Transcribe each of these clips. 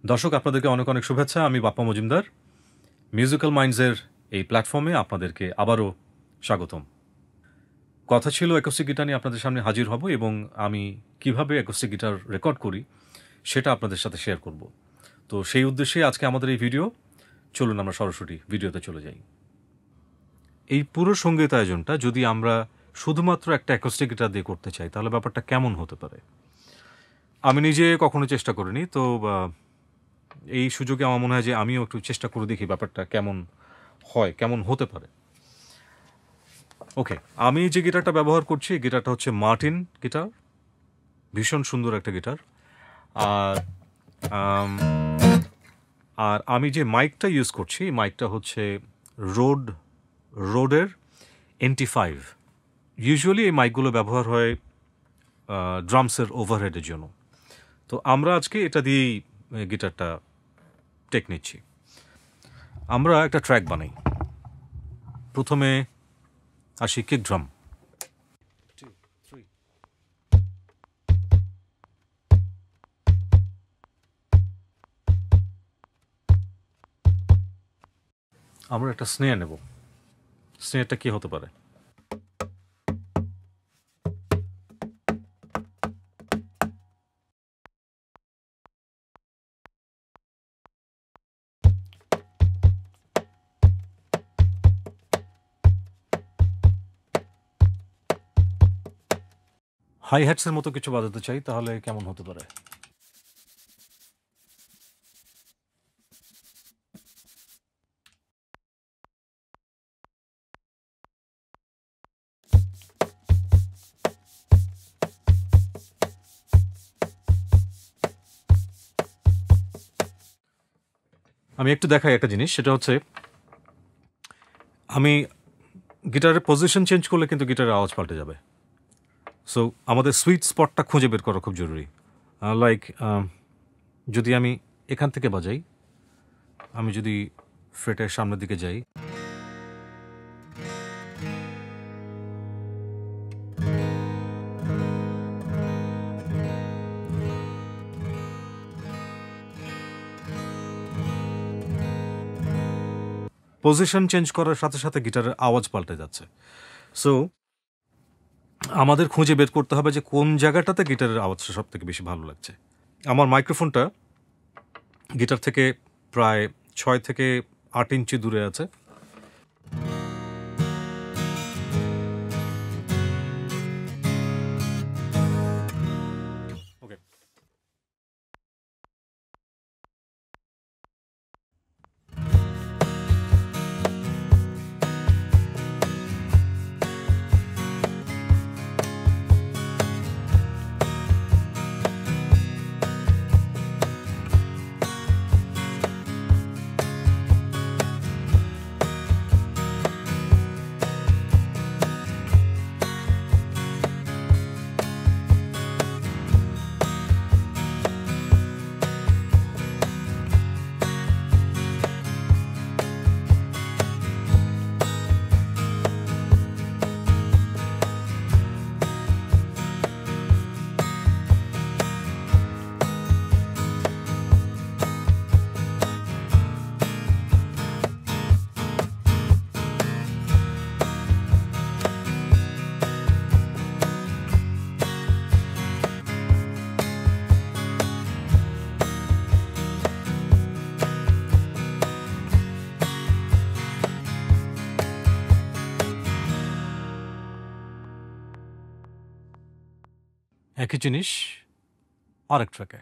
দর্শক আপনাদেরকে অনেক অনেক শুভেচ্ছা। আমি বাপ্পা মজুমদার। মিউজিক্যাল মাইন্ডসের এই প্ল্যাটফর্মে আপনাদেরকে আবারও স্বাগতম। কথা ছিল অ্যাকোস্টিক গিটার নিয়ে আপনাদের সামনে হাজির হব এবং আমি কিভাবে অ্যাকোস্টিক গিটার রেকর্ড করি সেটা আপনাদের সাথে শেয়ার করব। তো সেই উদ্দেশ্যে আজকে আমাদের এই ভিডিও। চলুন আমরা সরাসরি ভিডিওতে চলে যাই। এই পুরো সঙ্গীত আয়োজনটা যদি আমরা শুধুমাত্র একটা অ্যাকোস্টিক গিটার দিয়ে করতে চাই তাহলে ব্যাপারটা কেমন হতে পারে? আমি নিজে কখনো চেষ্টা করিনি, তো এই সুযোগে আমার মনে হয় যে আমিও একটু চেষ্টা করে দেখি ব্যাপারটা কেমন হয়, কেমন হতে পারে। ওকে, আমি যে গিটারটা ব্যবহার করছি এই গিটারটা হচ্ছে মার্টিন গিটার, ভীষণ সুন্দর একটা গিটার। আর আর আমি যে মাইকটা ইউজ করছি মাইকটা হচ্ছে রোডের NT5। ইউজুয়ালি এই মাইকগুলো ব্যবহার হয় ড্রামসের ওভারহেডের জন্য। তো আমরা আজকে এটা দিয়েই গিটারটা টেক নিচ্ছি। আমরা একটা ট্র্যাক বানাই। প্রথমে আসি কিক ড্রাম। আমরা একটা স্নেয়ার নেব। স্নেয়ারটা কি হতে পারে? হাই হ্যাটসের মতো কিছু বাজাতে চাই, তাহলে কেমন হতে পারে? আমি একটু দেখাই একটা জিনিস, সেটা হচ্ছে আমি গিটারের পজিশন চেঞ্জ করলে কিন্তু গিটারের আওয়াজ পাল্টে যাবে। সো আমাদের সুইট স্পটটা খুঁজে বের করা খুব জরুরি। লাইক যদি আমি এখান থেকে বাজাই, আমি যদি ফ্রেটের সামনের দিকে যাই, পজিশন চেঞ্জ করার সাথে সাথে গিটারের আওয়াজ পাল্টে যাচ্ছে। সো আমাদের খুঁজে বের করতে হবে যে কোন জায়গাটাতে গিটারের আওয়াজটা সব থেকে বেশি ভালো লাগছে। আমার মাইক্রোফোনটা গিটার থেকে প্রায় 6 থেকে 8 ইঞ্চি দূরে আছে। ওকে, একই জিনিস আরেক ট্র্যাকে।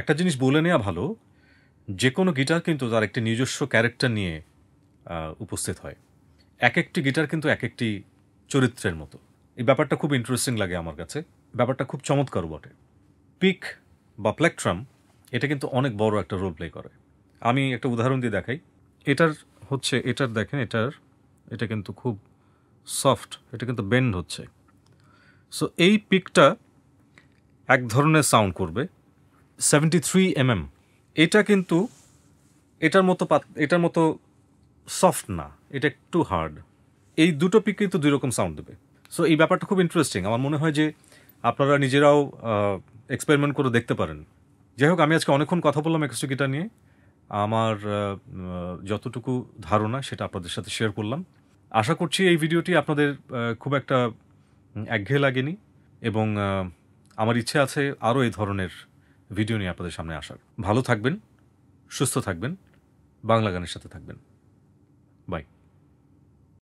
একটা জিনিস বলে নেওয়া ভালো, যে কোনো গিটার কিন্তু তার একটি নিজস্ব ক্যারেক্টার নিয়ে উপস্থিত হয়। এক একটি গিটার কিন্তু এক একটি চরিত্রের মতো। এই ব্যাপারটা খুব ইন্টারেস্টিং লাগে আমার কাছে, ব্যাপারটা খুব চমৎকারও বটে। পিক বা প্লেকট্রাম এটা কিন্তু অনেক বড় একটা রোল প্লে করে। আমি একটা উদাহরণ দিয়ে দেখাই। এটার দেখেন, এটা কিন্তু খুব সফট, এটা কিন্তু বেন্ড হচ্ছে। সো এই পিকটা এক ধরনের সাউন্ড করবে 73 mm। এটা কিন্তু এটার মতো সফট না, এটা একটু হার্ড। এই দুটো পিক কিন্তু দুই রকম সাউন্ড দেবে। সো এই ব্যাপারটা খুব ইন্টারেস্টিং। আমার মনে হয় যে আপনারা নিজেরাও এক্সপেরিমেন্ট করে দেখতে পারেন। যাই হোক, আমি আজকে অনেকক্ষণ কথা বললাম অ্যাকোস্টিক গিটার নিয়ে। আমার যতটুকু ধারণা সেটা আপনাদের সাথে শেয়ার করলাম। আশা করছি এই ভিডিওটি আপনাদের খুব একটা একঘেয়ে লাগেনি, এবং আমার ইচ্ছে আছে আরও এই ধরনের ভিডিও নিয়ে আপনাদের সামনে আসার। ভালো থাকবেন, সুস্থ থাকবেন, বাংলা গানের সাথে থাকবেন। বাই।